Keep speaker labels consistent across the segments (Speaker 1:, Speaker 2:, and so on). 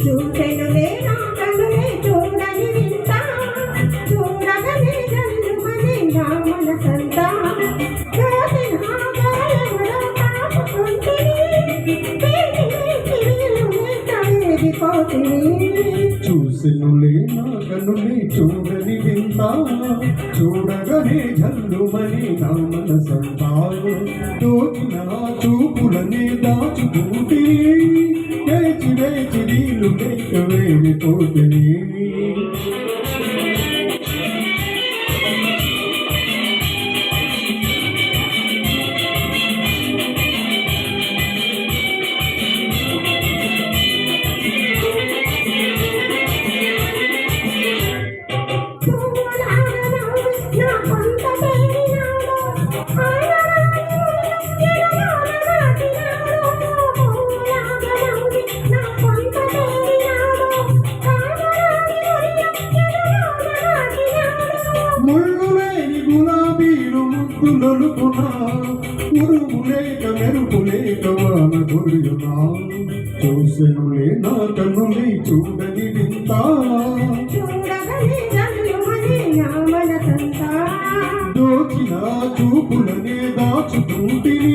Speaker 1: చూసెనులే నా కనులే చూడని వింత చూడగనే జల్లుమని నా మనసంతా చూసిన గాలములో
Speaker 2: చూసెనులే నా కనులే చూడని వింత చూడగనే జల్లుమని నా మనసంతా దోచిన చూపులనే దాచుకుంటే వేచి వేచి నీళ్ళు లేక వేడిపోతుంది ముళ్ళులేని గులాబీలు ముద్దులొలుపునా ఉరుము లేక మెరుపు లేక వాన గురియునా చూసెనులే నా కన్నులే చూడని వింత దోచిన చూపులనే దాచుకుంటిని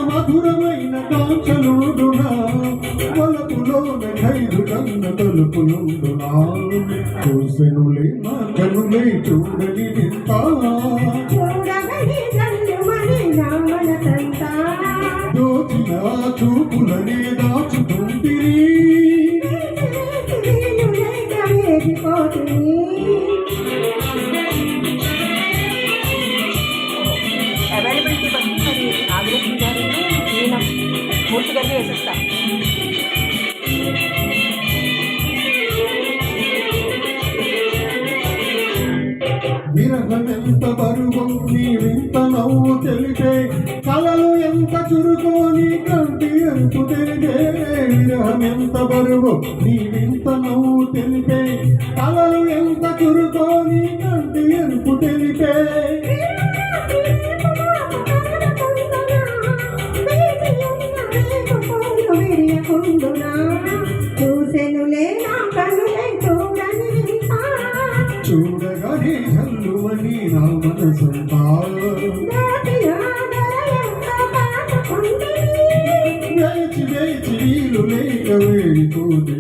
Speaker 2: మధురమైన కాంచలుడునా వలపులోన ఖైదు కన్న తలుపులుండునా చూసెనులే నా కనులే చూడని వింత దోచిన చూపులనే దాచుకుంటిరి
Speaker 3: అవైలబిలిటీ బట్టి మరి ఆగ్రహం గారిని నేను మూర్తి గారికి వేసేస్తా.
Speaker 2: విరహం ఎంత బరువు నీవింత నవ్వు తెలిపే కలలు ఎంత చురుకోని కంటి అంతు తెలిపే విరహం ఎంత బరువు నీవింత నవ్వు తెలిపే కలలు ఎంత చురుకోని కంటి అంతు తెలిపే
Speaker 1: చూసెనులే నా కనులే చూడని
Speaker 2: చూడగానే జల్లుమని నా మనసంతా వేచి వేచి నీళ్ళు లేక వేడిపోతే